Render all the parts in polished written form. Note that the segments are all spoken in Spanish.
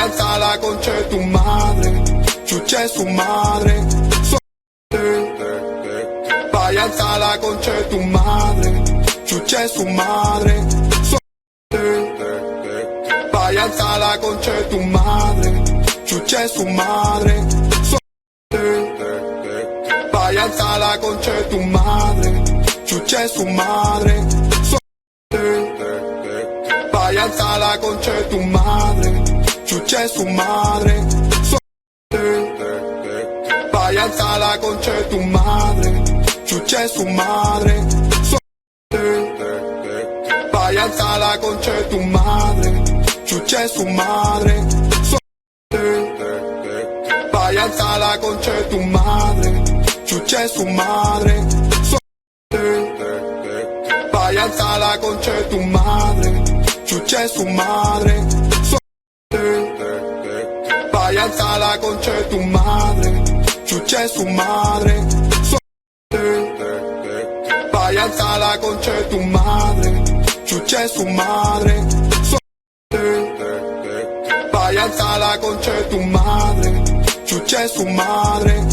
Váyanse a la concha de tu madre, chuche su madre. Váyanse a la concha de tu madre, chuche su madre. Váyanse a la concha de tu madre, chuche su madre. Váyanse a la concha de tu madre, chuche su madre. Váyanse a la concha de tu madre, chuche su madre. Váyanse a la concha de tu madre, chuche su madre. Váyanse a la concha de tu madre, chuche su madre. Váyanse a la concha de tu madre, chuche su madre. Váyanse a la concha de tu madre, chuche su madre. Váyanse a la concha de tu madre, chuche su madre. Váyanse a la concha de tu madre, chuche su madre. Váyanse a la concha de tu madre, chuche su madre.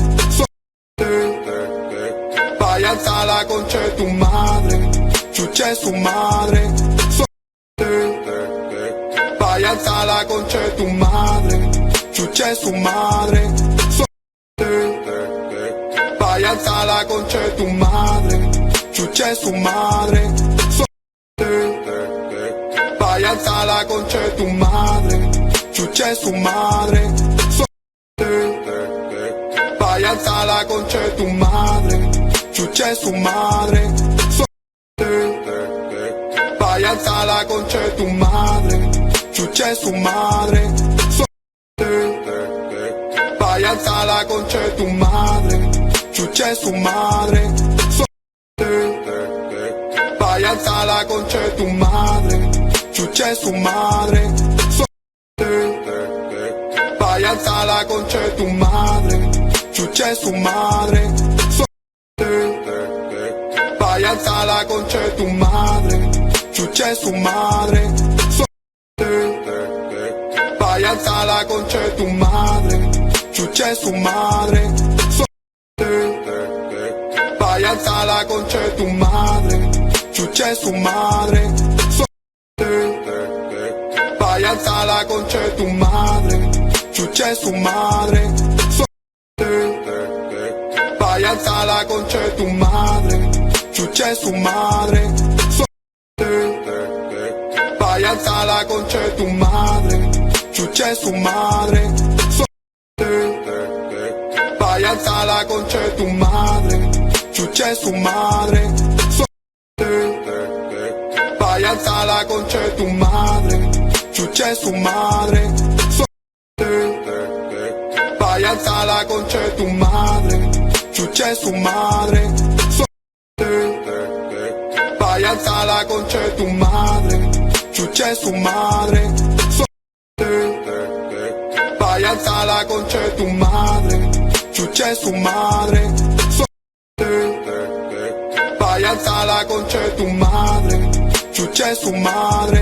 Váyanse a la concha de tu madre, chuche su madre. Váyanse a la concha de tu madre, chuche su madre. Váyanse a la concha de tu madre, chuche su madre. Váyanse a la concha de tu madre, chuche su madre. Váyanse a la concha de tu madre, chuche su madre. Váyanse a la concha de tu madre, chuche su madre. Váyanse a la concha de tu madre, chuche su madre. Váyanse a la concha de tu madre, chuche su madre. Váyanse a la concha de tu madre, chuche su madre. Váyanse a la concha de tu madre, chuche su madre. Váyanse a la concha de tu madre, chuche su madre. Váyanse a la concha de tu madre, chuche su madre. Váyanse a la concha de tu madre, chuche su madre. Váyanse a la concha de tu madre, chuche su madre. Váyanse a la concha de tu madre, chuche su madre. Váyanse a la concha de tu madre, chuche su madre. Váyanse a la concha de tu madre, chuche su madre. Váyanse a la concha de tu madre, chuche su madre. Váyanse a la concha de tu madre, chuche su madre. Váyanse a la concha de tu madre, chuche su madre. Váyanse a la concha de tu madre, chuche su madre.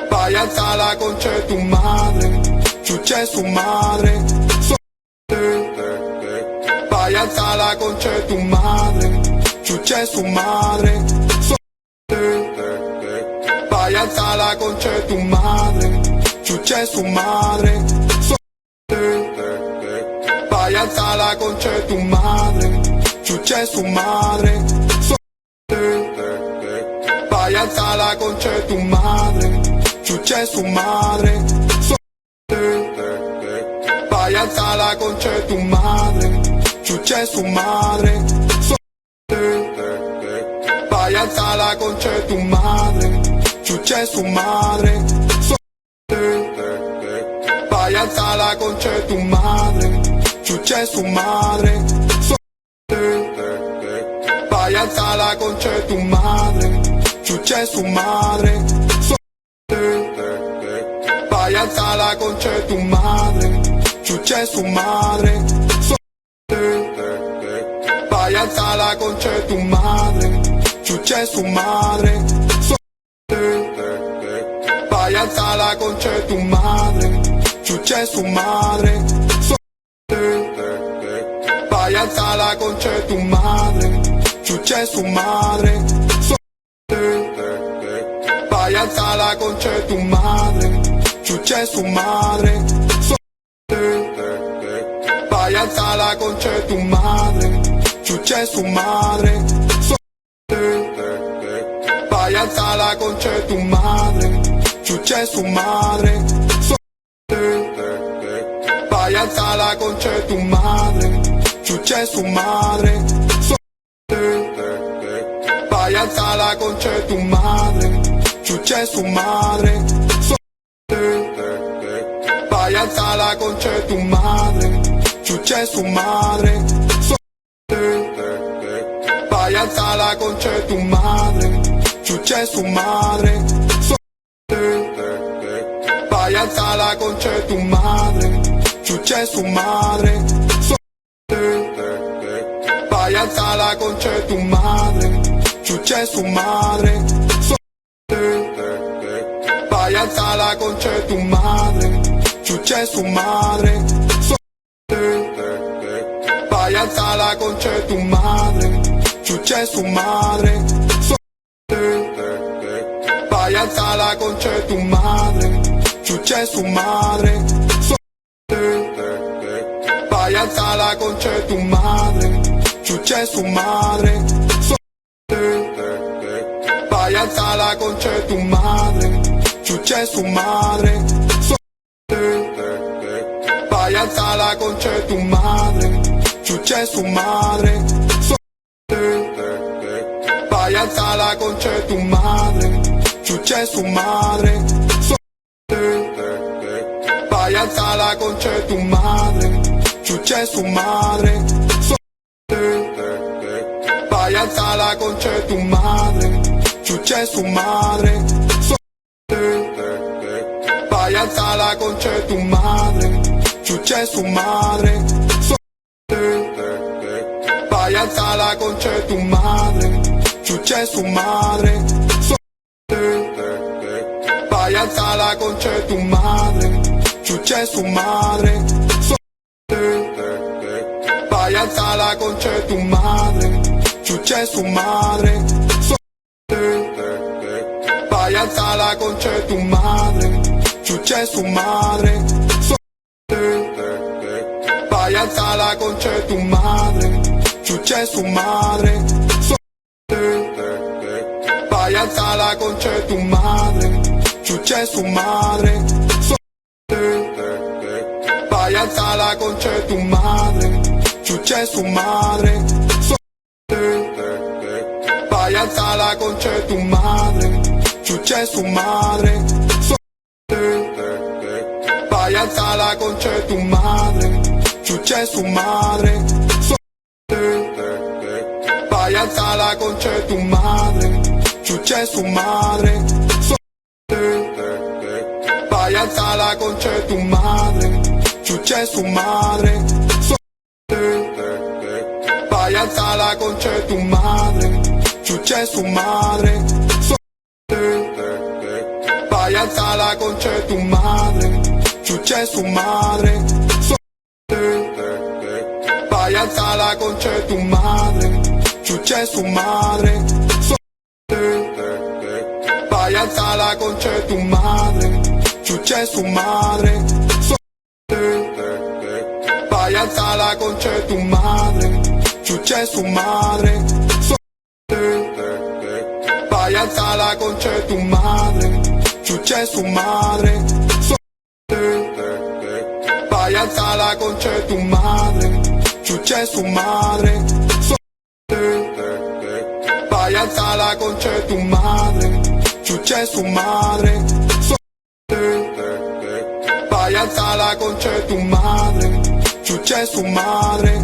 Váyanse a la concha de tu madre, chuche su madre. Váyanse a la concha de tu madre, chuche su madre. Váyanse a la concha de tu madre, chuche su madre. Váyanse a la concha de tu madre, chuche su madre. Váyanse a la concha de tu madre, chuche su madre. Váyanse a la concha de tu madre, chuche su madre. Váyanse a la concha de tu madre, chuche su madre. Váyanse a la concha de tu madre, chuche su madre. Váyanse a la concha de tu madre, chuche su madre. Váyanse a la concha de tu madre, chuche su madre. Váyanse a la concha de tu madre, chuche su madre. Váyanse Váyanse a la concha de tu madre, chuche su madre. Váyanse a la concha de tu madre, chuche su madre. Váyanse a la concha de tu madre, chuche su madre. Váyanse a la concha de tu madre, chuche su madre. Váyanse a la concha de tu madre, chuche su madre. Váyanse a la concha de tu madre, chuche su madre. Váyanse a la concha de tu madre, chuche su madre. Váyanse a la concha de tu madre, chuche su madre. Váyanse a la concha de tu madre, chuche su madre. Váyanse a la concha de tu madre, chuche su madre. Váyanse a la concha de tu madre, chuche su madre. Váyanse a la concha de tu madre, chuche su madre. Váyanse a la concha de tu madre, chuche su madre. Váyanse a la concha de tu madre, chuche su madre. Váyanse a la concha de tu madre, chuche su madre. Váyanse a la concha de tu madre, chuche su madre. Váyanse a la concha de tu madre, chuche su madre. Váyanse a la concha de tu madre, chuche su madre. Váyanse a la concha de tu madre, chuche su madre. Váyanse a la concha de tu madre, chuche su madre. Váyanse a la concha de tu madre, chuche su madre. Váyanse a la concha de tu madre, chuche su madre. Váyanse a la concha de tu madre, chuche su madre. Váyanse a la concha de tu madre, chuche su madre. Váyanse a la concha de tu madre, chuche su madre. Váyanse a la concha de tu madre, chuche su madre. Váyanse a la concha de tu madre, chuche su madre. Váyanse a la concha de tu madre, chuche su madre. Váyanse a la concha de tu madre, chuche su madre. Váyanse a la concha de tu madre, chuche su madre. Váyanse a la concha de tu madre, chuche su madre. Váyanse a la concha de tu madre, chuche su madre. Váyanse a la concha de tu madre, chuche su madre. Váyanse a la concha de tu madre, chuche su madre. Váyanse a la concha de tu madre, chuche su madre. Váyanse a la concha de tu madre, chuche su madre. Váyanse a la concha de tu madre, chuche su madre. Váyanse a la concha de tu madre, chuche su madre. Váyanse a la concha de tu madre, chuche su madre. Váyanse a la concha de tu madre, chuche su madre. Váyanse a la concha de tu madre, chuche su madre.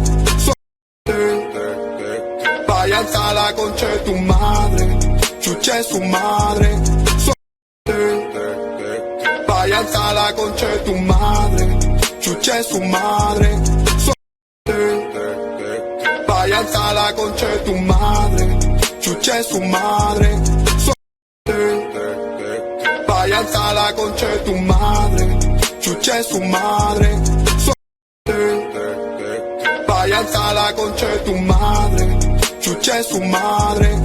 Váyanse a la concha de tu madre, chuche su madre. Váyanse a la concha de tu madre, chuche su madre. Váyanse a la concha de tu madre, chuche su madre. Váyanse Váyanse a la concha de tu madre, chuche su madre. Váyanse a la concha de tu madre, chuche su madre.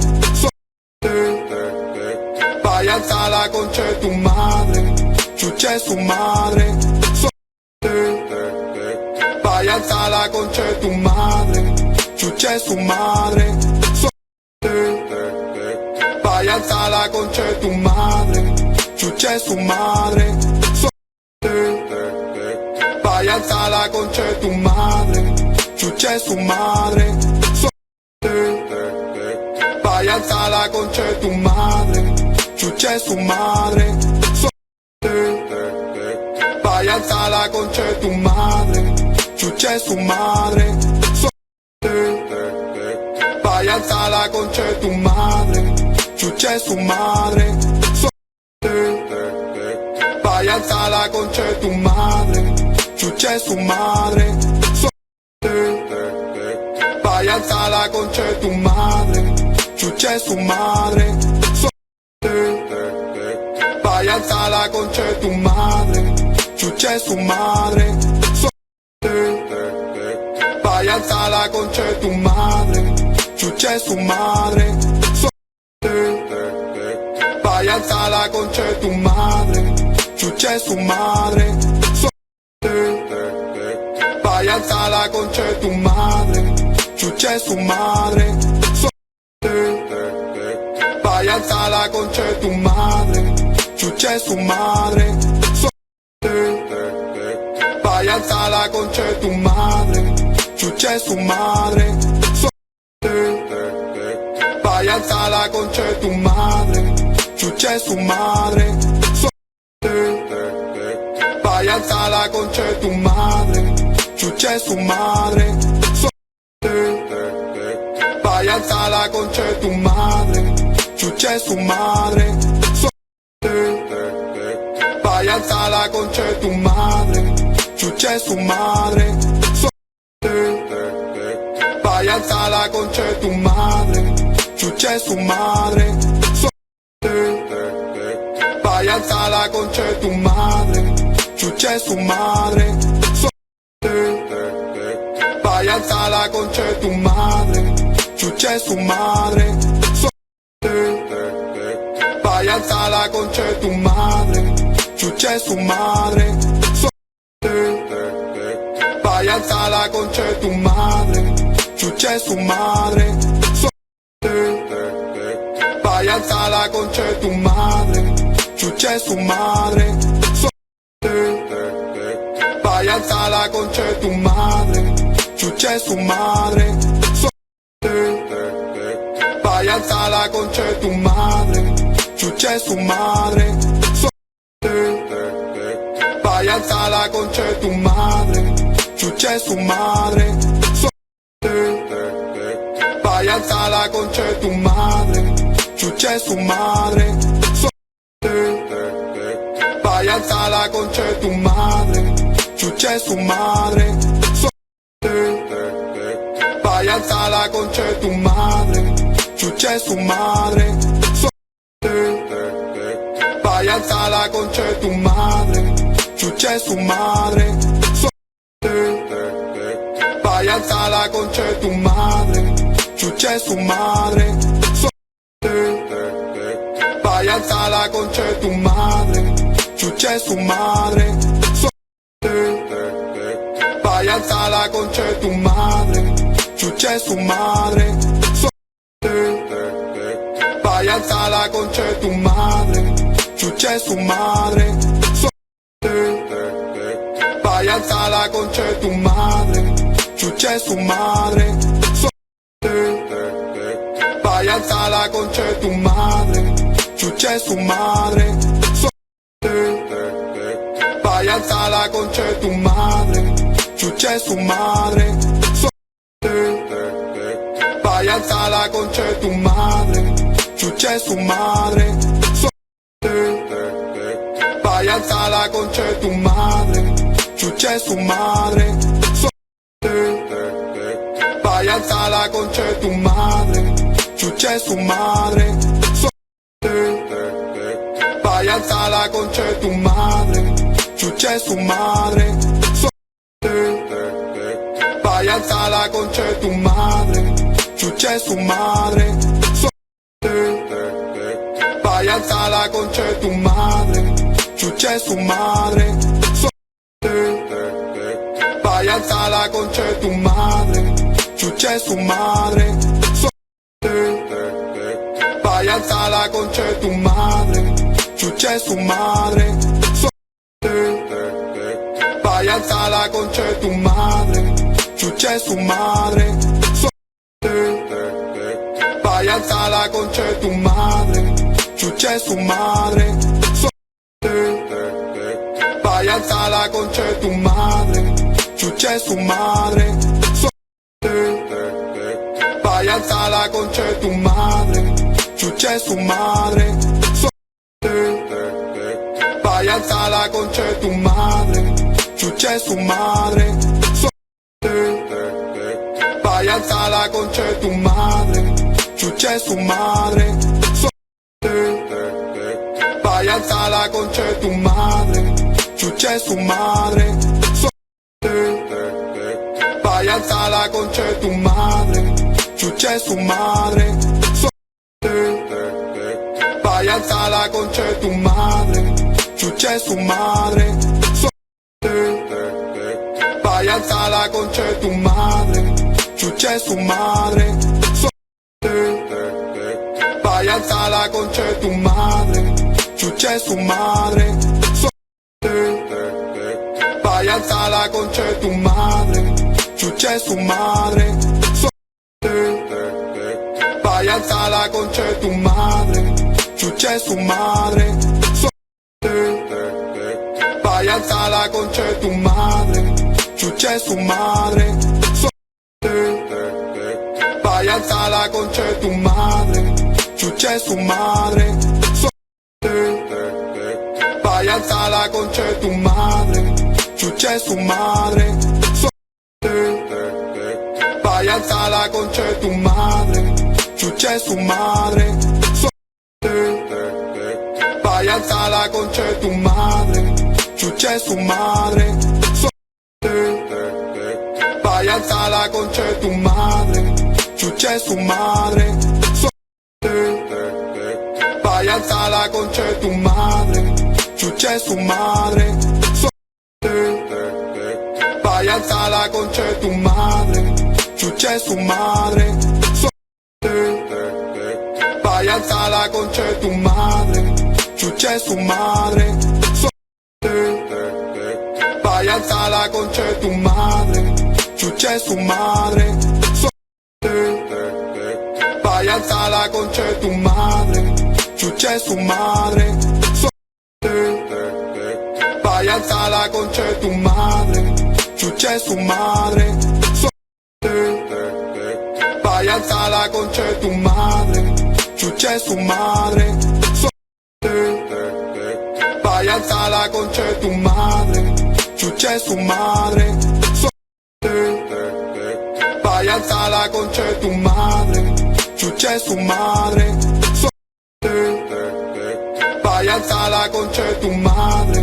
Váyanse a la concha de tu madre, chuche su madre. Váyanse a la concha de tu madre, chuche su madre. Váyanse a la concha de tu madre, chuche su madre. Váyanse a la concha de tu madre, chuche su madre. Váyanse a la concha de tu madre, chuche su madre. Váyanse a la concha de tu madre, chuche su madre. Váyanse a la concha de tu madre, chuche su madre. Váyanse a la concha de tu madre, chuche su madre. Váyanse a la concha de tu madre, chuche su madre. Váyanse a la concha de tu madre, chuche su madre. Váyanse a la concha de tu madre, chuche su madre. Váyanse a la concha de tu madre, chuche su madre. Váyanse a la concha de tu madre, chuche su madre. Váyanse a la concha de tu madre, chuche su madre. Váyanse a la concha de tu madre, chuche su madre. Váyanse a la concha de tu madre, chuche su madre. Váyanse a la concha de tu madre, chuche su madre. Váyanse a la concha de tu madre, chuche su madre. Váyanse a la concha de tu madre, chuche su madre. Váyanse a la concha de tu madre, chuche su madre. Váyanse a la concha de tu madre, chuche su madre. Váyanse a la concha de tu madre, chuche su madre. Váyanse a la concha de tu madre, chuche su madre. Váyanse a la concha de tu madre, chuche su madre. Váyanse a la concha de tu madre, chuche su madre. Váyanse a la concha de tu madre, chuche su madre. Váyanse a la concha de tu madre, chuche su madre. Váyanse a la concha de tu madre, chuche su madre. Váyanse a la concha de tu madre, chuche su madre. Váyanse a la concha de tu madre, chuche su madre. Váyanse a la concha de tu madre, chuche su madre. Váyanse a la concha de tu madre, chuche su madre. Váyanse a la concha de tu madre, chuche su madre. Váyanse a la concha de tu madre, chuche su madre. Váyanse a la concha de tu madre, chuche su madre. Váyanse a la concha de tu madre, chuche su madre. Váyanse a la concha de tu madre, chuche su madre. Váyanse a la concha de tu madre, chuche su madre. Váyanse a la concha de tu madre, chuche su madre. Váyanse a la concha de tu madre, chuche su madre. Váyanse a la concha de tu madre, chuche su madre. Váyanse a la concha de tu madre, chuche su madre. Váyanse a la concha de tu madre, chuche su madre. Váyanse a la concha de tu madre, chuche su madre. Váyanse a la concha de tu madre, chuche su madre. Váyanse a la concha de tu madre, chuche su madre. Váyanse a la concha de tu madre, chuche su madre. Váyanse a la concha de tu madre, chuche su madre. Váyanse a la concha de tu madre, chuche su madre. Váyanse a la concha de tu madre, chuche su madre. Váyanse a la concha de tu madre, chuche su madre. Váyanse a la concha de tu madre, chuche su madre. Váyanse a la concha de tu madre, chuche su madre. Váyanse a la concha de tu madre, chuche su madre. Váyanse a la concha de tu madre, chuche su madre. Váyanse a la concha de tu madre, chuche su madre. Váyanse a la concha de tu madre, chuche su madre. Váyanse a la concha de tu madre, chuche su madre. Váyanse a la concha de tu madre, chuche su madre. Váyanse a la concha de tu madre, chuche su madre. Váyanse a la concha de tu madre, chuche su madre. Váyanse a la concha de tu madre, chuche su madre. Váyanse a la concha de tu madre, chuche su madre. Váyanse a la concha de tu madre, chuche su madre. Váyanse a la concha de tu madre, chuche su madre. Váyanse a la concha de tu madre, chuche su madre. Váyanse a la concha de tu madre, chuche su madre. Váyanse a la concha de tu madre, chuche su madre. Váyanse a la concha de tu madre, chuche su madre. Váyanse a la concha de tu madre, chuche su madre. Váyanse a la concha de tu madre, chuche su madre. Váyanse a la concha de tu madre, chuche su madre. Váyanse a la concha de tu madre, chuche su madre. Váyanse a la concha de tu madre, chuche su madre. Váyanse a la concha de tu madre, chuche su madre. Váyanse a la concha de tu madre,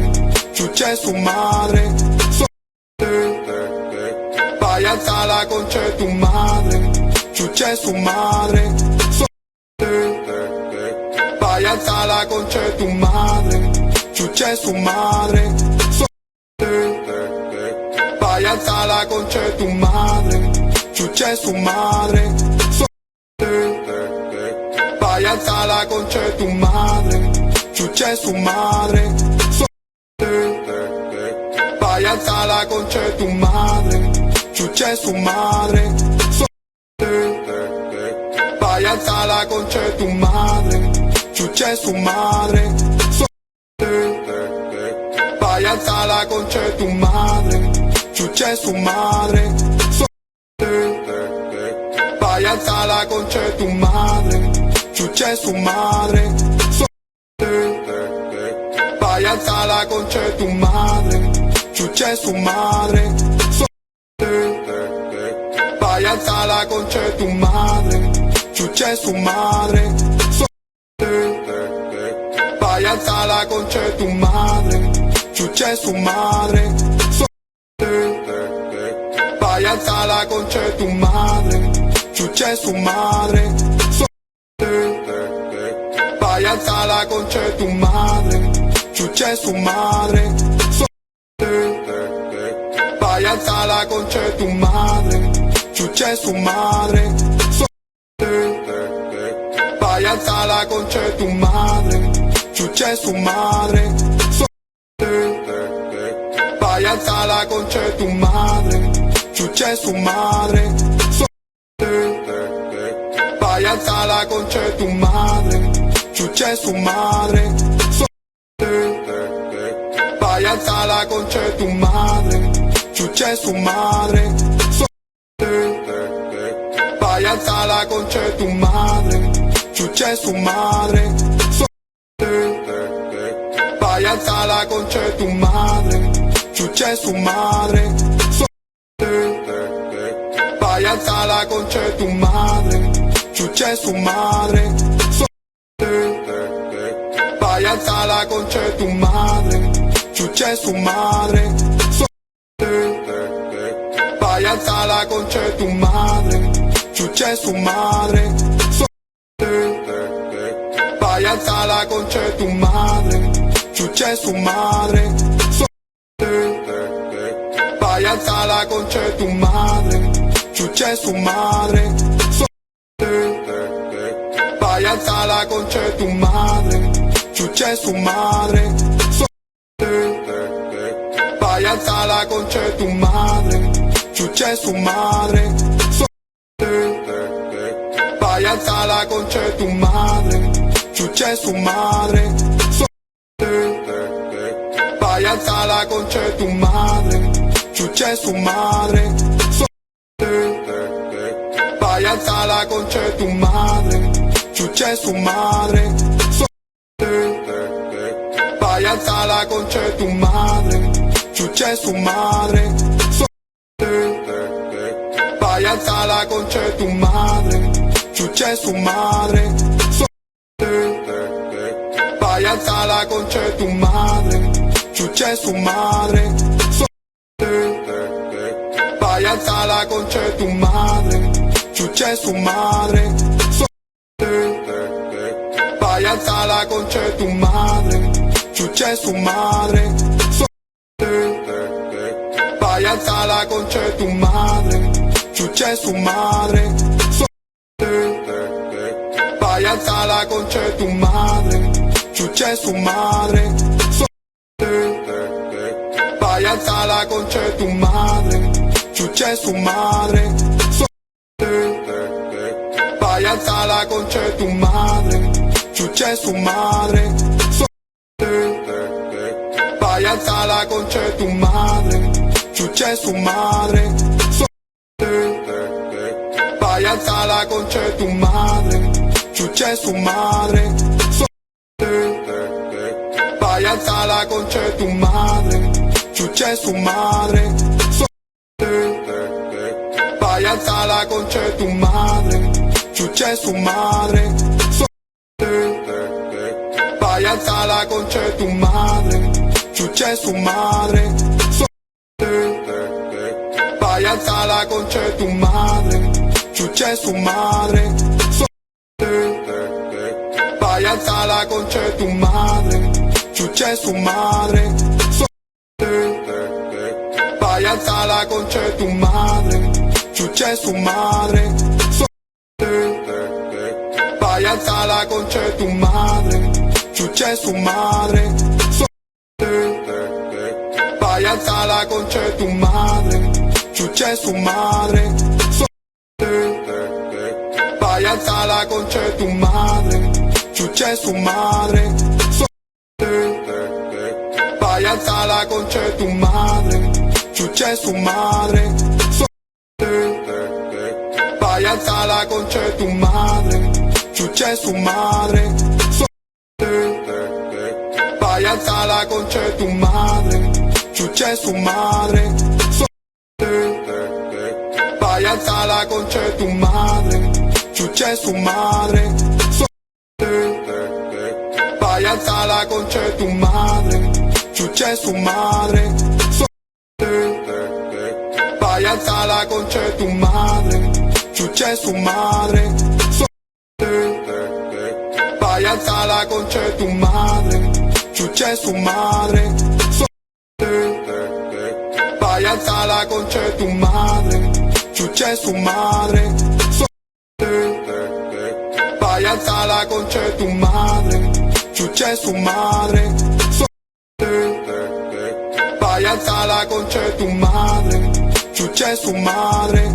chuche su madre. Váyanse a la concha de tu madre, chuche su madre. Váyanse a la concha de tu madre, chuche su madre. Váyanse a la concha de tu madre, chuche su madre. Váyanse a la concha de tu madre, chuche su madre. Váyanse a la concha de tu madre, chuche su madre. Váyanse a la concha de tu madre, chuche su madre. Váyanse a la concha de tu madre, chuche su madre. Váyanse a la concha de tu madre, chuche su madre. Váyanse a la concha de tu madre, chuche su madre. Váyanse a la concha de tu madre, chuche su madre. Váyanse Váyanse a la concha de tu madre, chuche su madre. Váyanse a la concha de tu madre, chuche su madre. Váyanse a la concha de tu madre, chuche su madre. Váyanse a la concha de tu madre, chuche su madre. Váyanse a la concha de tu madre, chuche su madre. Váyanse a la concha de tu madre, chuche su madre. Váyanse a la concha de tu madre, chuche su madre. Váyanse a la concha de tu madre, chuche su madre. Váyanse a la concha de tu madre, chuche su madre. Váyanse a la concha de tu madre, chuche su madre. Váyanse a la concha de tu madre, chuche su madre. Váyanse a la concha de tu madre, chuche su madre. Váyanse a la concha de tu madre, chuche su madre. Váyanse a la concha de tu madre, chuche su madre. Váyanse a la concha de tu madre, chuche su madre. Váyanse a la concha de tu madre, chuche su madre. Váyanse a la concha de tu madre, chuche su madre. Váyanse a la concha de tu madre, chuche su madre. Váyanse a la concha de tu madre, chuche su madre. Váyanse a la concha de tu madre, chuche su madre. Váyanse a la concha de tu madre, chuche su madre. Váyanse a la concha de tu madre, chuche su madre. Váyanse a la concha de tu madre, chuche su madre. Váyanse a la concha de tu madre, chuche su madre. Váyanse a la concha de tu madre, chuche su madre. Váyanse a la concha de tu madre, chuche su madre. Váyanse a la concha de tu madre, chuche su madre. Váyanse a la concha de tu madre, chuche su madre. Váyanse a la concha de tu madre, chuche su madre. Váyanse a la concha de tu madre, chuche su madre. Váyanse a la concha de tu madre, chuche su madre. Váyanse a la concha de tu madre, chuche su madre. Váyanse a la concha de tu madre, chuche su madre. Váyanse a la concha de tu madre, chuche su madre. Váyanse a la concha de tu madre, chuche su madre. Váyanse a la concha de tu madre, chuche su madre. Váyanse a la concha de tu madre, chuche su madre. Váyanse a la concha de tu madre, chuche su madre. Váyanse a la concha de tu madre, chuche su madre. Váyanse a la concha de tu madre, chuche su madre. Váyanse a la concha de tu madre, chuche su madre. Váyanse a la concha de tu madre, chuche su madre. Váyanse a la concha de tu madre, chuche su madre. Váyanse a la concha de tu madre, chuche su madre. Váyanse Váyanse a la concha de tu madre, chuche su madre. Váyanse a la concha de tu madre, chuche su madre. Váyanse a la concha de tu madre, chuche su madre. Váyanse a la concha de tu madre, chuche su madre. Váyanse a la concha de tu madre, chuche su madre. Váyanse a la concha de tu madre, chuche su madre.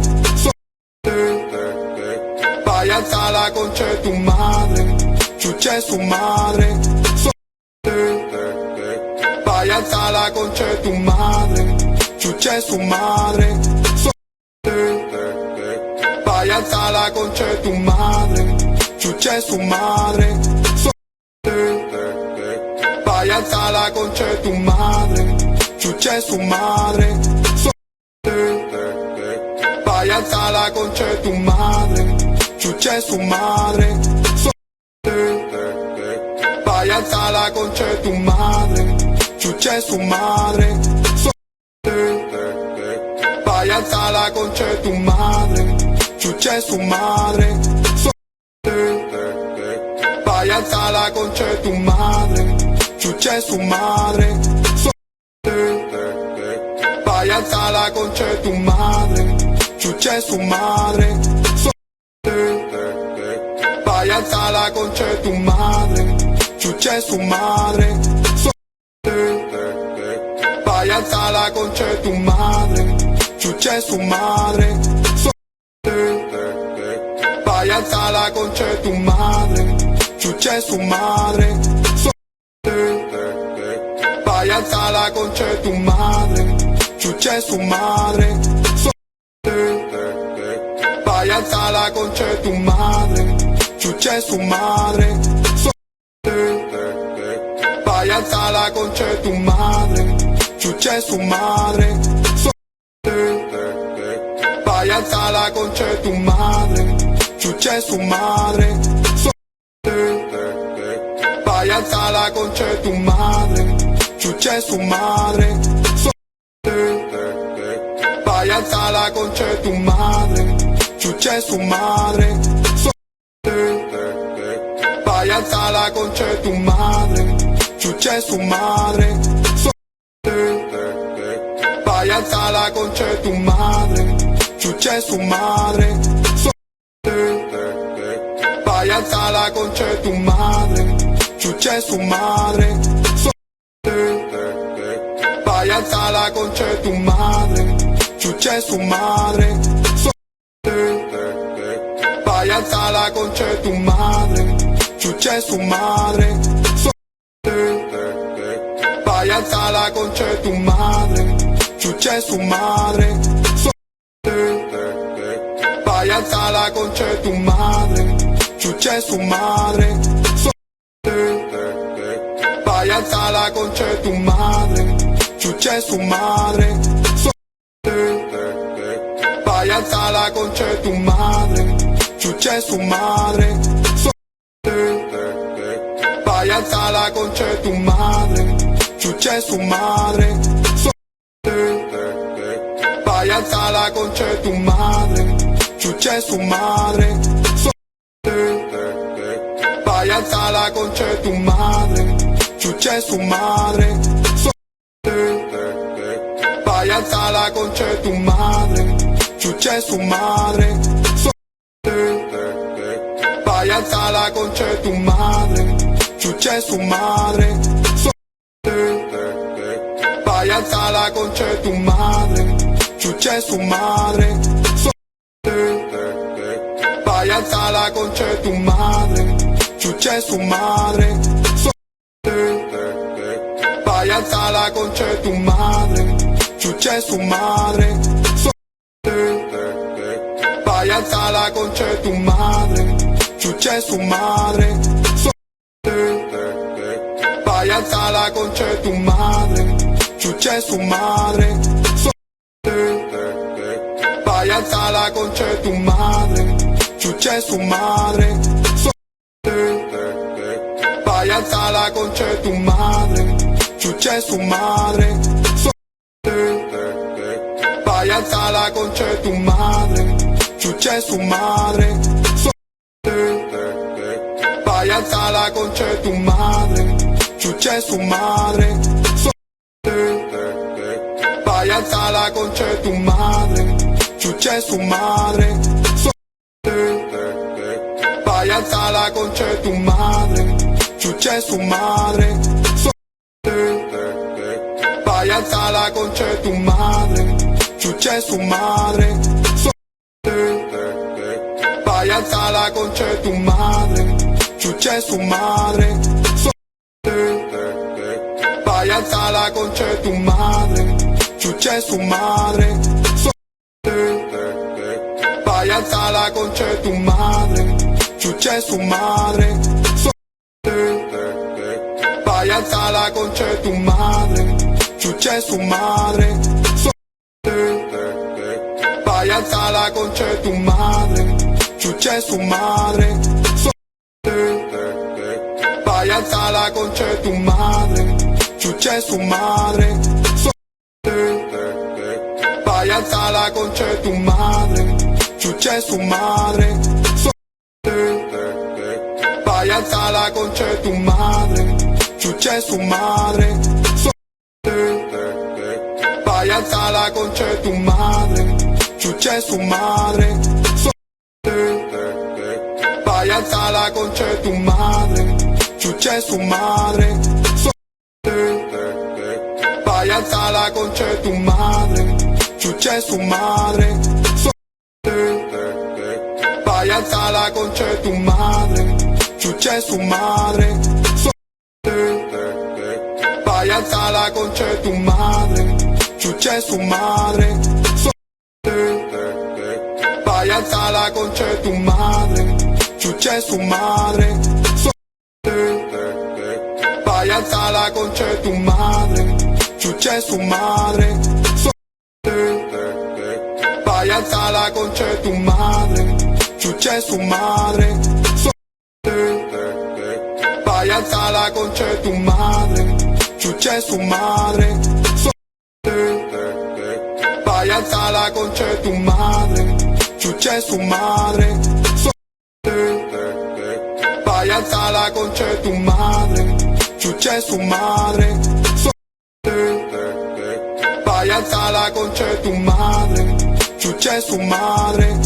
Váyanse a la concha de tu madre, chuche su madre. Váyanse a la concha de tu madre, chuche su madre. Váyanse a la concha de tu madre, chuche su madre. Váyanse a la concha de tu madre, chuche su madre. Váyanse a la concha de tu madre, chuche su madre. Váyanse a la concha de tu madre, chuche su madre. Váyanse a la concha de tu madre, chuche su madre. Váyanse a la concha de tu madre, chuche su madre. Váyanse a la concha de tu madre, chuche su madre. Váyanse a la concha de tu madre, chuche su madre. Váyanse a la concha de tu madre, chuche su madre. Váyanse a la concha de tu madre, chuche su madre. Váyanse a la concha de tu madre, chuche su madre. Váyanse a la concha de tu madre, chuche su madre. Váyanse a la concha de tu madre, chuche su madre. Váyanse a la concha de tu madre, chuche su madre. Váyanse a la concha de tu madre, chuche su madre. Váyanse a la concha de tu madre, chuche su madre. Váyanse a la concha de tu madre, chuche su madre. Váyanse a la concha de tu madre, chuche su madre. Váyanse a la concha de tu madre, chuche su madre. Váyanse a la concha de tu madre, chuche su madre. Váyanse a la concha de tu madre, chuche su madre. Váyanse a la concha de tu madre, chuche su madre. Váyanse a la concha de tu madre, chuche su madre. Váyanse a la concha de tu madre, chuche su madre. Váyanse a la concha de tu madre, chuche su madre. Váyanse a la concha de tu madre, chuche su madre. Váyanse a la concha de tu madre, chuche su madre. Váyanse a la concha de tu madre, chuche su madre. Váyanse a la concha de tu madre, chuche su madre. Váyanse a la concha de tu madre, chuche su madre. Váyanse a la concha de tu madre, chuche su madre. Váyanse a la concha de tu madre, chuche su madre. Váyanse a la concha de tu madre, chuche su madre. Váyanse a la concha de tu madre, chuche su madre. Váyanse a la concha de tu madre, chuche su madre. Váyanse a la concha de tu madre, chuche su madre. Váyanse Váyanse a la concha de tu madre, chuche su madre. Váyanse a la concha de tu madre, chuche su madre. Váyanse a la concha de tu madre, chuche su madre. Váyanse a la concha de tu madre, chuche su madre. Váyanse a la concha de tu madre, chuche su madre. Váyanse a la concha de tu madre, chuche su madre. Váyanse a la concha de tu madre, chuche su madre. Váyanse a la concha de tu madre, chuche su madre. Váyanse a la concha de tu madre, chuche su madre. Váyanse a la concha de tu madre, chuche su madre. Váyanse a la concha de tu madre, chuche su madre. Váyanse a la concha de tu madre, chuche su madre. Váyanse a la concha de tu madre, chuche su madre. Váyanse a la concha de tu madre, chuche su madre. Váyanse a la concha de tu madre, chuche su madre. Váyanse a la concha de tu madre, chuche su madre. Váyanse a la concha de tu madre, chuche su madre. Váyanse a la concha de tu madre, chuche su madre. Váyanse a la concha de tu madre, chuche su madre. Váyanse a la concha de tu madre, chuche su madre. Váyanse a la concha de tu madre, chuche su madre. Váyanse a la concha de tu madre, chuche su madre. Váyanse a la concha de tu madre, chuche su madre. Váyanse a la concha de tu madre, chuche su madre. Váyanse a la concha de tu madre, chuche su madre. Váyanse a la concha de tu madre, chuche su madre.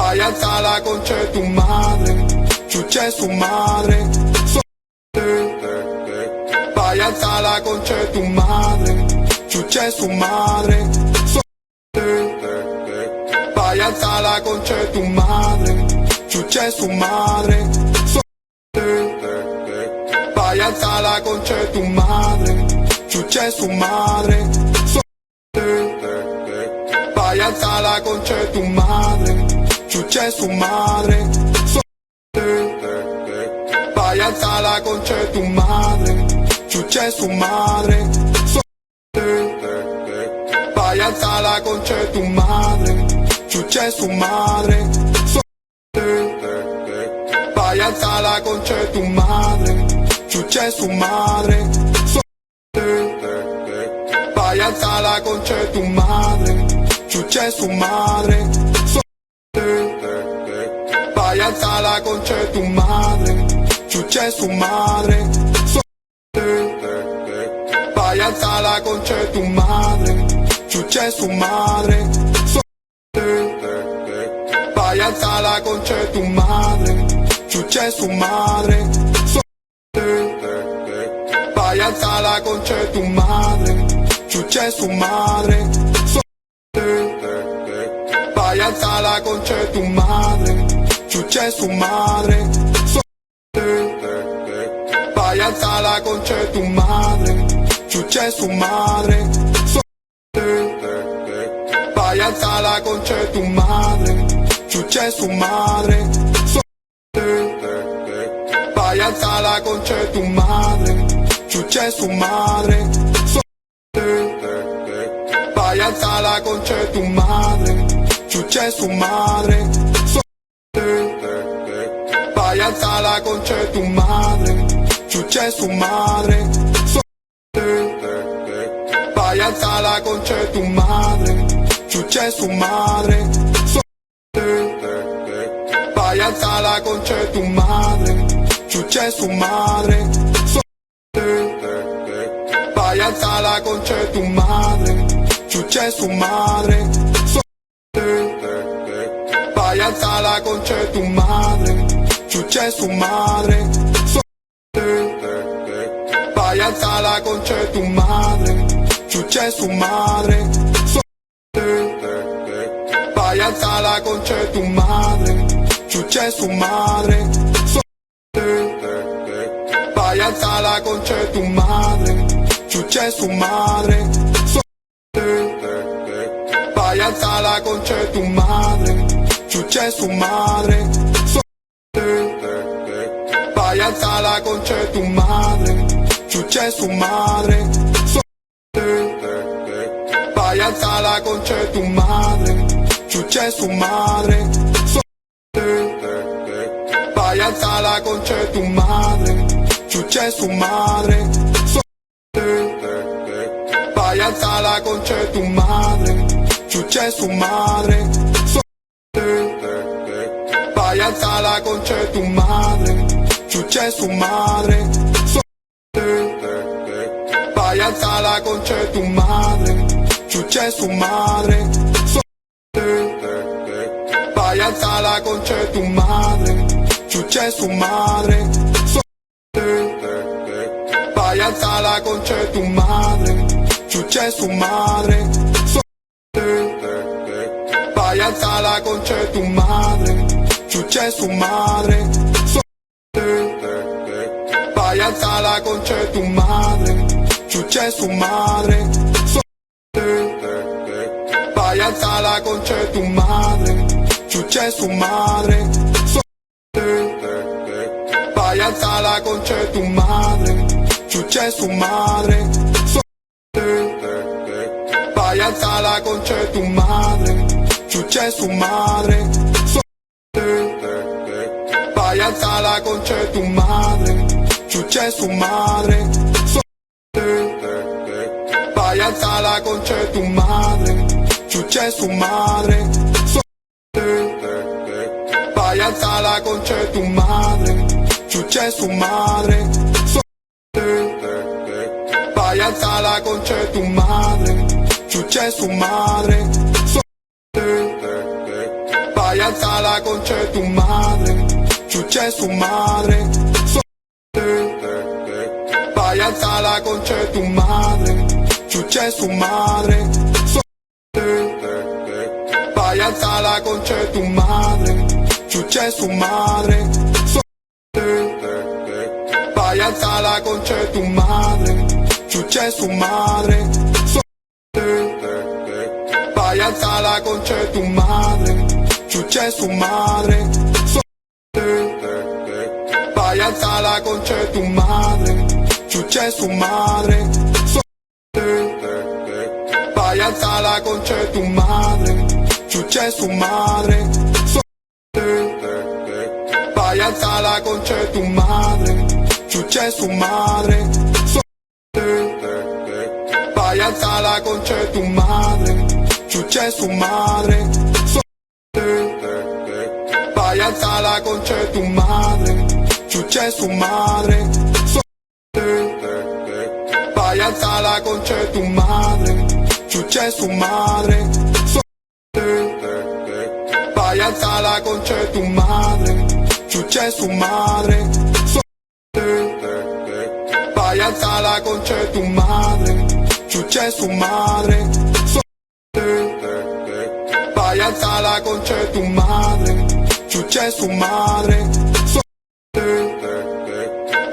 Váyanse a la concha de tu madre, chuche su madre. Váyanse a la concha de tu madre, chuche su madre. Váyanse a la concha de tu madre, chuche su madre. Váyanse a la concha de tu madre, chuche su madre. Váyanse a la concha de tu madre, chuche su madre. Váyanse a la concha de tu madre, chuche su madre. Váyanse a la concha de tu madre, chuche su madre. Váyanse a la concha de tu madre, chuche su madre. Váyanse a la concha de tu madre, chuche su madre. Váyanse a la concha de tu madre, chuche su madre. Váyanse a la concha de tu madre, chuche su madre. Váyanse a la concha de tu madre, chuche su madre. Váyanse a la concha de tu madre, chuche su madre. Váyanse a la concha de tu madre, chuche su madre. Váyanse a la concha de tu madre, chuche su madre. Váyanse a la concha de tu madre, chuche su madre. Váyanse a la concha de tu madre, chuche su madre. Váyanse a la concha de tu madre, chuche su madre. Váyanse Váyanse a la concha de tu madre, chuche su madre. Váyanse a la concha de tu madre, chuche su madre. Váyanse a la concha de tu madre, chuche su madre. Váyanse a la concha de tu madre, chuche su madre. Váyanse a la concha de tu madre, chuche su madre. Váyanse a la concha de tu madre, chuche su madre. Váyanse a la concha de tu madre, chuche su madre. Váyanse a la concha de tu madre, chuche su madre. Váyanse a la concha de tu madre, chuche su madre. Váyanse a la concha de tu madre, chuche su madre. Váyanse a la concha de tu madre, chuche su madre. Váyanse a la concha de tu madre, chuche su madre. Váyanse a la concha de tu madre, chuche su madre. Váyanse a la concha de tu madre, chuche su madre. Váyanse a la concha de tu madre, chuche su madre. Váyanse a la concha de tu madre, chuche su madre. Váyanse a la concha de tu madre, chuche su madre. Váyanse a la concha de tu madre, chuche su madre. Váyanse a la concha de tu madre, chuche su madre. Váyanse a la concha de tu madre, chuche su madre. Váyanse a la concha de tu madre, chuche su madre. Váyanse a la concha de tu madre, chuche su madre. Váyanse a la concha de tu madre, chuche su madre. Váyanse a la concha de tu madre, chuche su madre. Váyanse a la concha de tu madre, chuche su madre. Váyanse a la concha de tu madre, chuche su madre. Váyanse a la concha de tu madre, chuche su madre. Váyanse a la concha de tu madre, chuche su madre. Váyanse a la concha de tu madre, chuche su madre. Váyanse a la concha de tu madre, chuche su madre. Váyanse a la concha de tu madre, chuche su madre. Váyanse a la concha de tu madre, chuche su madre. Váyanse a la concha de tu madre, chuche su madre. Váyanse a la concha de tu madre, chuche su madre. Váyanse a la concha de tu madre, chuche su madre. Váyanse a la concha de tu madre, chuche su madre. Váyanse a la concha de tu madre, chuche su madre. Váyanse a la concha de tu madre, chuche su madre. Váyanse a la concha de tu madre, chuche su madre. Váyanse a la concha de tu madre, chuche su madre.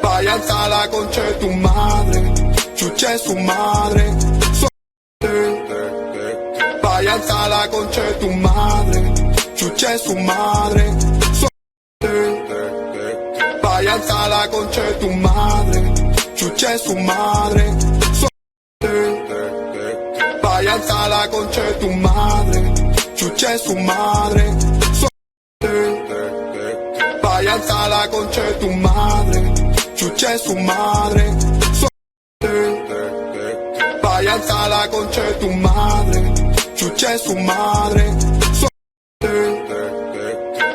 Váyanse a la concha de tu madre, chuche su madre. Váyanse a la concha de tu madre, chuche su madre. Váyanse a la concha de tu madre, chuche su madre. Váyanse a la concha de tu madre, chuche su madre. Váyanse Váyanse a la concha de tu madre, chuche su madre. Váyanse a la concha de tu madre, chuche su madre.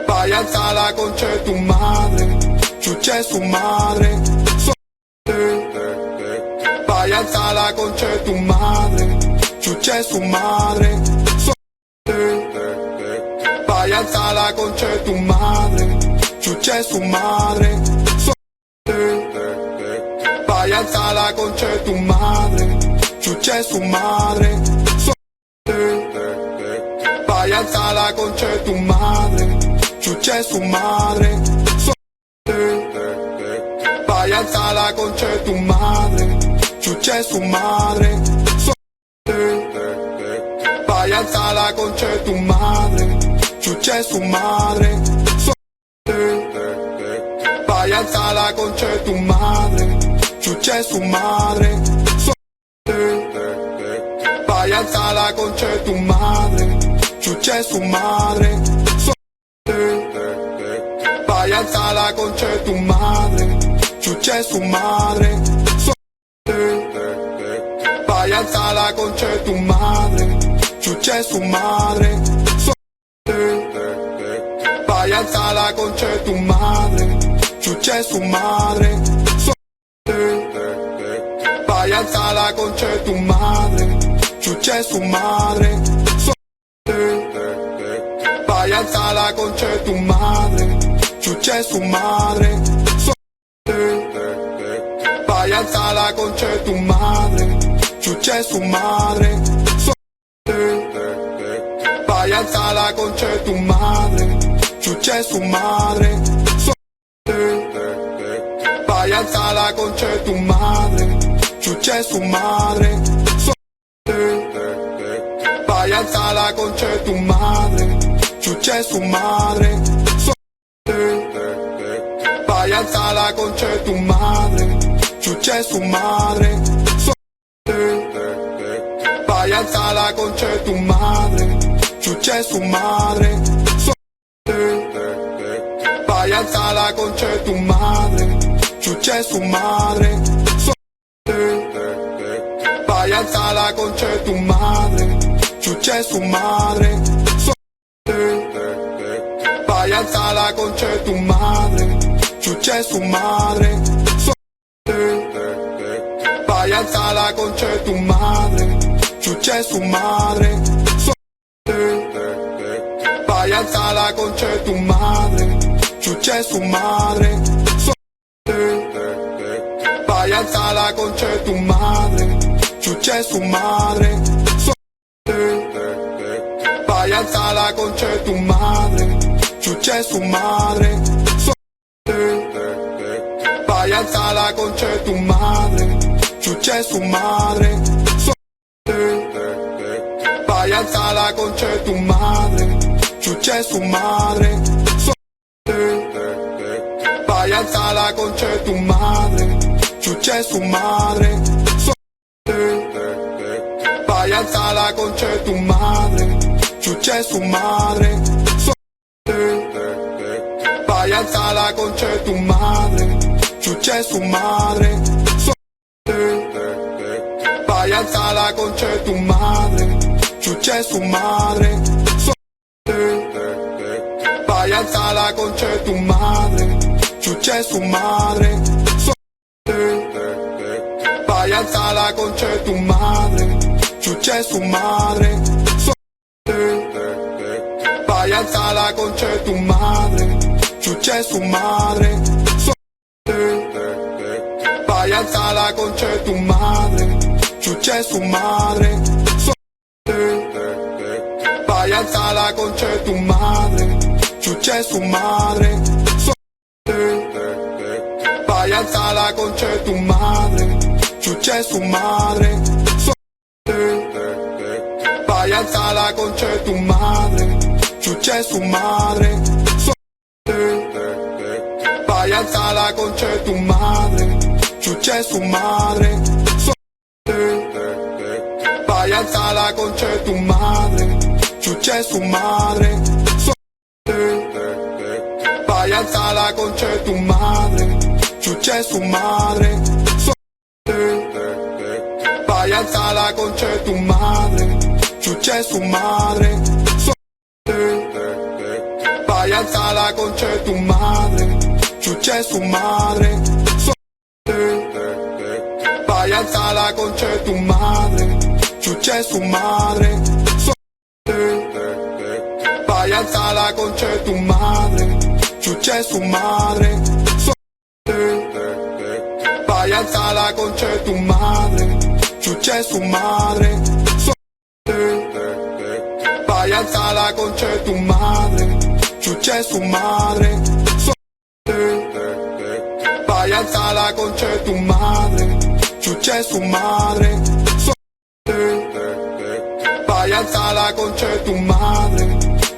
Váyanse a la concha de tu madre, chuche su madre. Váyanse a la concha de tu madre, chuche su madre. Váyanse a la concha de tu madre, chuche su madre. Váyanse a la concha de tu madre, chuche su madre. Váyanse a la concha de tu madre, chuche su madre. Váyanse a la concha de tu madre, chuche su madre. Váyanse a la concha de tu madre, chuche su madre. Váyanse a la concha de tu madre, chuche su madre. Váyanse a la concha de tu madre, chuche su madre. Váyanse a la concha de tu madre, chuche su madre. Váyanse a la concha de tu madre, chuche su madre. Váyanse a la concha de tu madre, chuche su madre. Váyanse a la concha de tu madre, chuche su madre. Váyanse a la concha de tu madre, chuche su madre. Váyanse a la concha de tu madre, chuche su madre. Váyanse a la concha de tu madre, chuche su madre. Váyanse a la concha de tu madre, chuche su madre. Váyanse a la concha de tu madre, chuche su madre. Váyanse a la concha de tu madre, chuche su madre. Váyanse a la concha de tu madre, chuche su madre. Váyanse a la concha de tu madre, chuche su madre. Váyanse a la concha de tu madre, chuche su madre. Váyanse a la concha de tu madre, chuche su madre. Váyanse a la concha de tu madre, chuche su madre. Váyanse a la concha de tu madre, chuche su madre. Váyanse a la concha de tu madre, chuche su madre. Váyanse a la concha de tu madre, chuche su madre. Váyanse a la concha de tu madre, chuche su madre. Váyanse a la concha de tu madre, chuche su madre. Váyanse a la concha de tu madre, chuche su madre. Váyanse a la concha de tu madre, chuche su madre. Váyanse a la concha de tu madre, chuche su madre. Váyanse a la concha de tu madre, chuche su madre. Váyanse a la concha de tu madre, chuche su madre. Váyanse a la concha de tu madre, chuche su madre. Váyanse a la concha de tu madre, chuche su madre. Váyanse a la concha de tu madre, chuche su madre. Váyanse a la concha de tu madre, chuche su madre. Váyanse a la concha de tu madre, chuche su madre. Váyanse a la concha de tu madre, chuche su madre. Váyanse a la concha de tu madre, chuche su madre. Váyanse a la concha de tu madre, chuche su madre. Váyanse Váyanse a la concha de tu madre, chuche su madre. Váyanse a la concha de tu madre, chuche su madre. Váyanse a la concha de tu madre, chuche su madre. Váyanse a la concha de tu madre, chuche su madre. Váyanse a la concha de tu madre, chuche su madre. Váyanse a la concha de tu madre, chuche su madre. Váyanse a la concha de tu madre, chuche su madre. Váyanse a la concha de tu madre, chuche su madre. Váyanse a la concha de tu madre,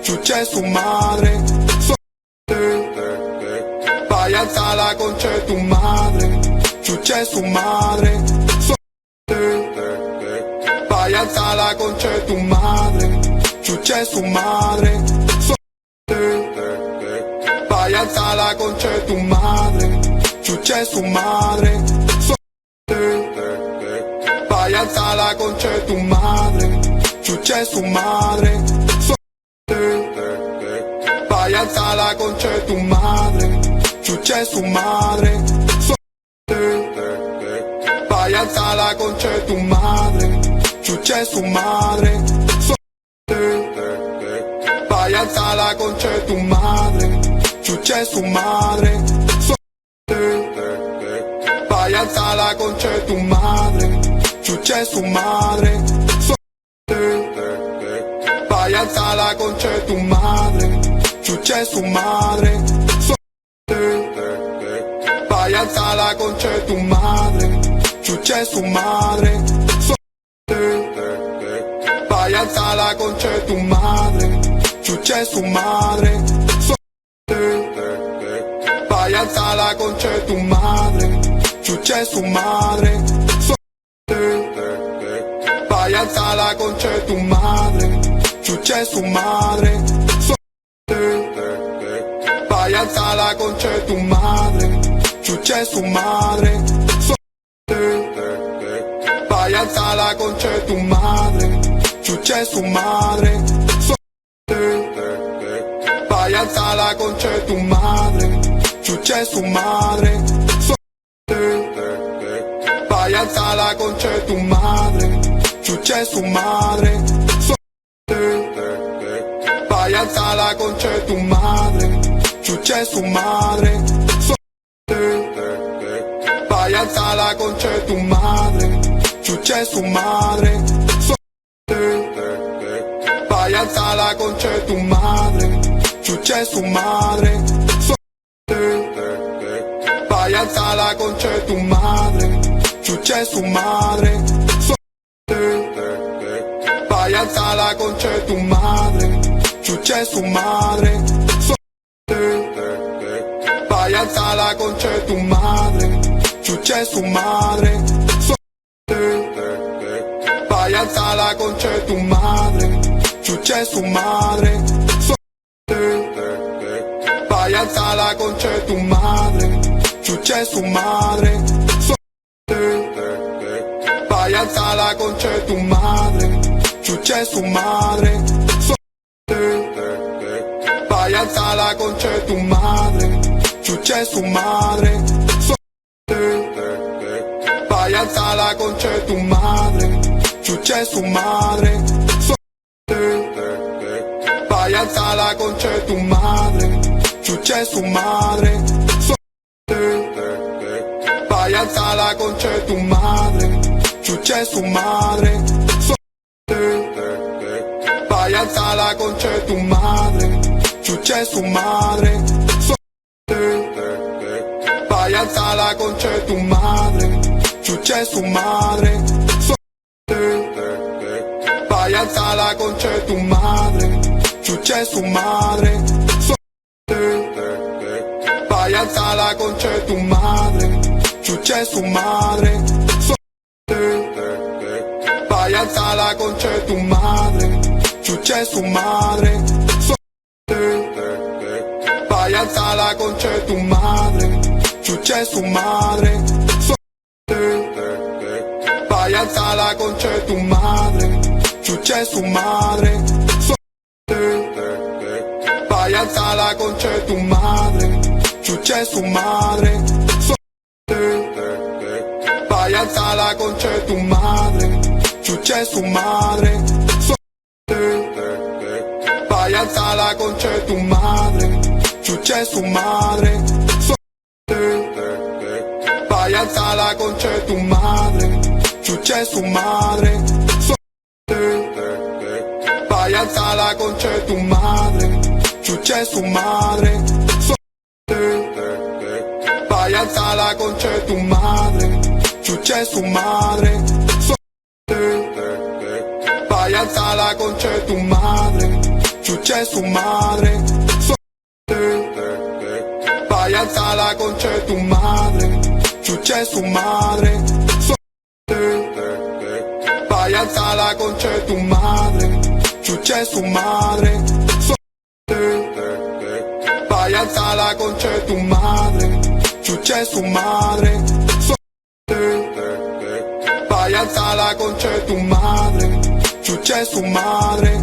chuche su madre. Váyanse a la concha de tu madre, chuche su madre. Váyanse a la concha de tu madre, chuche su madre. Váyanse a la concha de tu madre, chuche su madre. Váyanse a la concha de tu madre, chuche su madre. Váyanse a la concha de tu madre, chuche su madre. Váyanse a la concha de tu madre, chuche su madre. Váyanse a la concha de tu madre, chuche su madre. Váyanse a la concha de tu madre, chuche su madre. Váyanse a la concha de tu madre, chuche su madre. Váyanse a la concha de tu madre, chuche su madre. Váyanse a la concha de tu madre, chuche su madre. Váyanse a la concha de tu madre, chuche su madre. Váyanse a la concha de tu madre, chuche su madre. Váyanse a la concha de tu madre, chuche su madre. Váyanse a la concha de tu madre, chuche su madre. Váyanse a la concha de tu madre, chuche su madre. Váyanse a la concha de tu madre, chuche su madre. Váyanse a la concha de tu madre, chuche su madre. Váyanse a la concha de tu madre, chuche su madre. Váyanse a la concha de tu madre, chuche su madre. Váyanse a la concha de tu madre, chuche su madre. Váyanse a la concha de tu madre, chuche su madre. Váyanse a la concha de tu madre, chuche su madre. Váyanse a la concha de tu madre, chuche su madre. Váyanse a la concha de tu madre, chuche su madre. Váyanse a la concha de tu madre, chuche su madre. Váyanse a la concha de tu madre, chuche su madre. Váyanse a la concha de tu madre, chuche su madre. Váyanse a la concha de tu madre, chuche su madre. Váyanse a la concha de tu madre, chuche su madre. Váyanse a la concha de tu madre, chuche su madre. Váyanse a la concha de tu madre, chuche su madre. Váyanse a la concha de tu madre, chuche su madre. Váyanse a la concha de tu madre, chuche su madre. Váyanse a la concha de tu madre, chuche su madre. Váyanse Váyanse a la concha de tu madre, chuche su madre. Váyanse a la concha de tu madre, chuche su madre. Váyanse a la concha de tu madre, chuche su madre. Váyanse a la concha de tu madre, chuche su madre. Váyanse a la concha de tu madre, chuche su madre. Váyanse a la concha de tu madre, chuche su madre. Váyanse a la concha de tu madre, chuche su madre. Váyanse a la concha de tu madre, chuche su madre. Váyanse a la concha de tu madre, chuche su madre. Váyanse a la concha de tu madre, chuche su madre. Váyanse a la concha de tu madre, chuche su madre. Váyanse a la concha de tu madre, chuche su madre. Váyanse a la concha de tu madre, chuche su madre.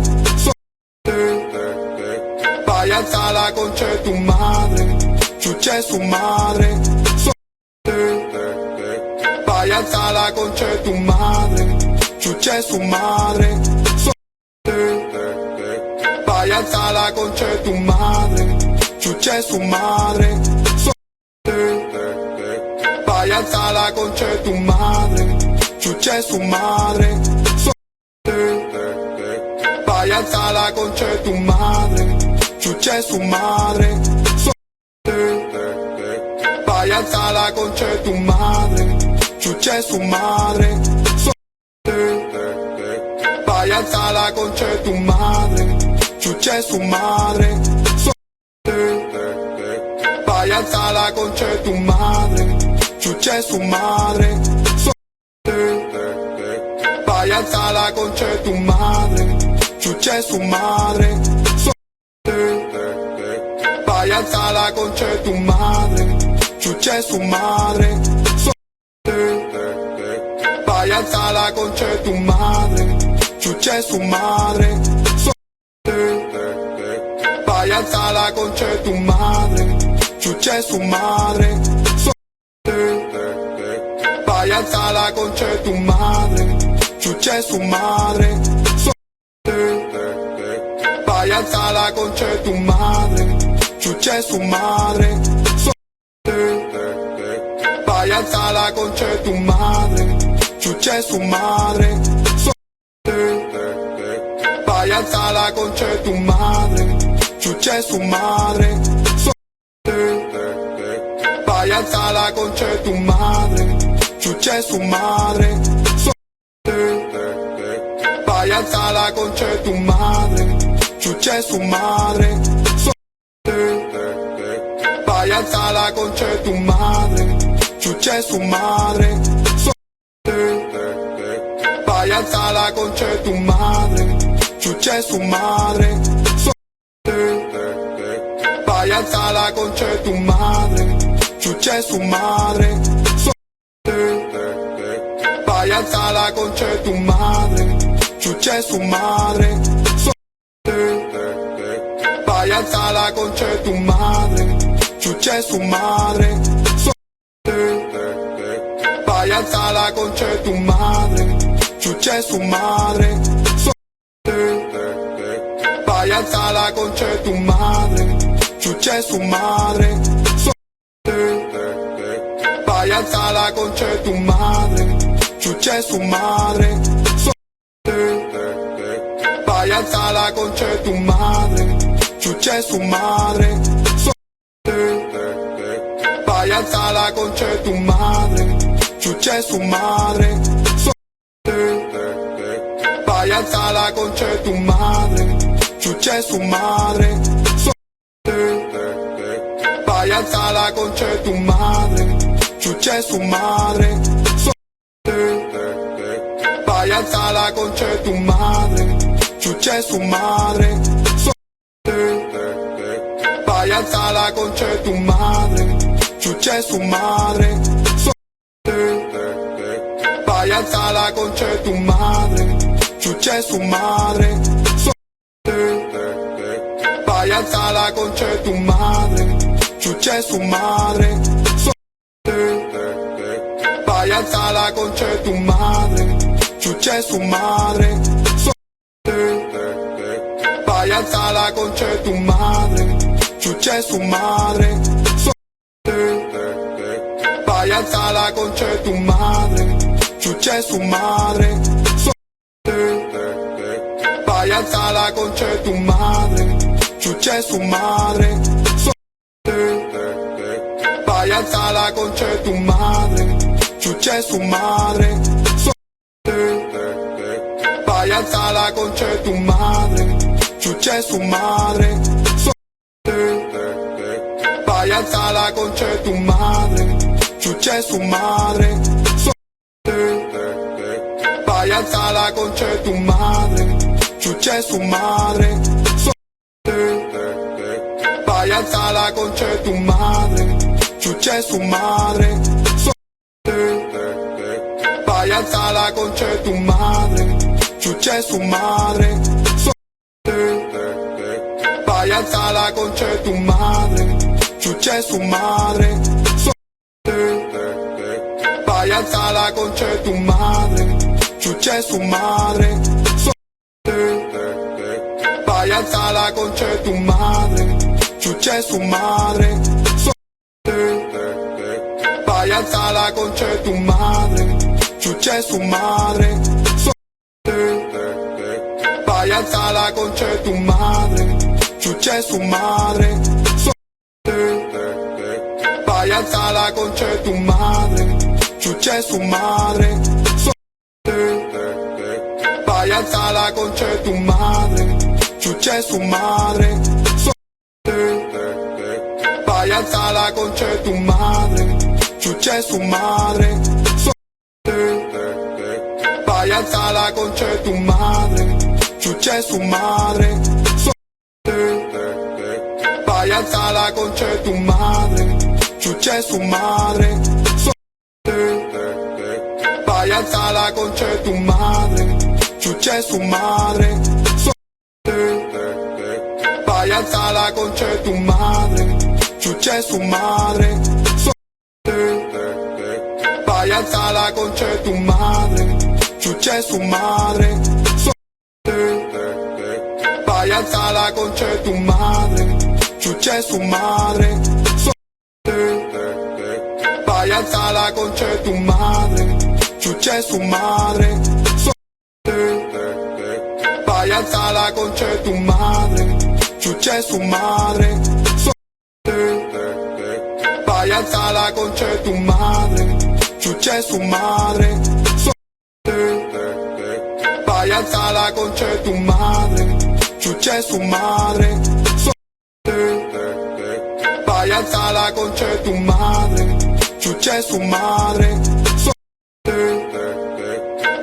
Váyanse a la concha de tu madre, chuche su madre. Váyanse a la concha de tu madre, chuche su madre. Váyanse a la concha de tu madre, chuche su madre. Váyanse a la concha de tu madre, chuche su madre. Váyanse a la concha de tu madre, chuche su madre. Váyanse a la concha de tu madre, chuche su madre. Váyanse a la concha de tu madre, chuche su madre. Váyanse a la concha de tu madre, chuche su madre. Váyanse a la concha de tu madre, chuche su madre. Váyanse a la concha de tu madre, chuche su madre. Váyanse a la concha de tu madre, chuche su madre. Váyanse a la concha de tu madre, chuche su madre. Váyanse a la concha de tu madre, chuche su madre. Váyanse a la concha de tu madre, chuche su madre. Váyanse a la concha de tu madre, chuche su madre. Váyanse a la concha de tu madre, chuche su madre. Váyanse a la concha de tu madre, chuche su madre. Váyanse a la concha de tu madre, chuche su madre. Váyanse a la concha de tu madre, chuche su madre. Váyanse a la concha de tu madre, chuche su madre. Váyanse a la concha de tu madre, chuche su madre. Váyanse a la concha de tu madre, chuche su madre. Váyanse a la concha de tu madre, chuche su madre. Váyanse a la concha de tu madre, chuche su madre. Váyanse a la concha de tu madre, chuche su madre. Váyanse a la concha de tu madre, chuche su madre. Váyanse a la concha de tu madre, chuche su madre. Váyanse a la concha de tu madre, chuche su madre. Váyanse a la concha de tu madre, chuche su madre. Váyanse a la concha de tu madre, chuche su madre. Váyanse a la concha de tu madre, chuche su madre. Váyanse Váyanse a la concha de tu madre, chuche su madre. Váyanse a la concha de tu madre, chuche su madre. Váyanse a la concha de tu madre, chuche su madre. Váyanse a la concha de tu madre, chuche su madre. Váyanse a la concha de tu madre, chuche su madre. Váyanse a la concha de tu madre, chuche su madre. Váyanse a la concha de tu madre, chuche su madre. Váyanse a la concha de tu madre, chuche su madre. Váyanse a la concha de tu madre, chuche su madre. Váyanse a la concha de tu madre, chuche su madre. Váyanse a la concha de tu madre, chuche su madre. Váyanse a la concha de tu madre, chuche su madre. Váyanse a la concha de tu madre, chuche su madre. Váyanse a la concha de tu madre, chuche su madre. Váyanse a la concha de tu madre, chuche su madre. Váyanse a la concha de tu madre, chuche su madre. Váyanse a la concha de tu madre, chuche su madre. Váyanse a la concha de tu madre, chuche su madre. Váyanse a la concha de tu madre, chuche su madre. Váyanse a la concha de tu madre, chuche su madre. Váyanse a la concha de tu madre, chuche su madre. Váyanse a la concha de tu madre, chuche su madre. Váyanse a la concha de tu madre, chuche su madre. Váyanse a la concha de tu madre, chuche su madre. Váyanse a la concha de tu madre, chuche su madre. Váyanse a la concha de tu madre, chuche su madre. Váyanse a la concha de tu madre, chuche su madre. Váyanse a la concha de tu madre, chuche su madre. Váyanse a la concha de tu madre, chuche su madre. Váyanse a la concha de tu madre, chuche su madre. Váyanse a la concha de tu madre, chuche su madre. Váyanse a la concha de tu madre, chuche su madre.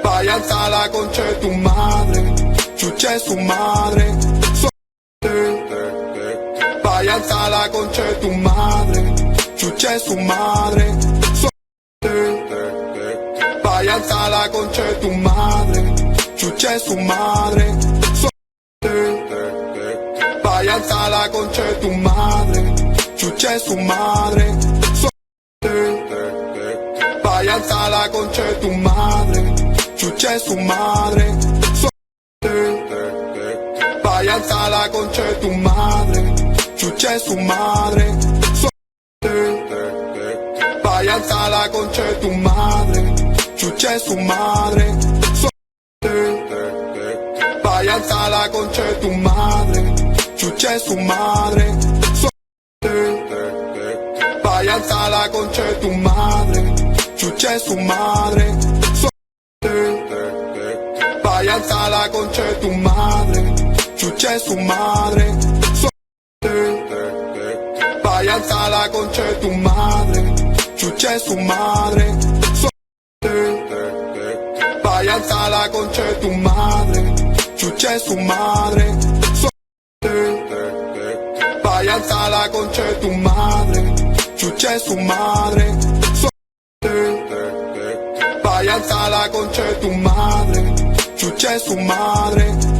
Váyanse a la concha de tu madre, chuche su madre. Váyanse a la concha de tu madre, chuche su madre. Váyanse a la concha de tu madre, chuche su madre. Váyanse a la concha de tu madre, chuche su madre. Váyanse a la concha de tu madre, chuche su madre. Váyanse a la concha de tu madre, chuche su madre. Váyanse a la concha de tu madre, chuche su madre. Váyanse a la concha de tu madre, chuche su madre. Váyanse a la concha de tu madre, chuche su madre. Váyanse a la concha de tu madre, chuche su madre. Váyanse a la concha de tu madre, chuche su madre. Váyanse a la concha de tu madre, chuche su madre. Váyanse Váyanse a la concha de tu madre, chuche su madre. Váyanse a la concha de tu madre, chuche su madre.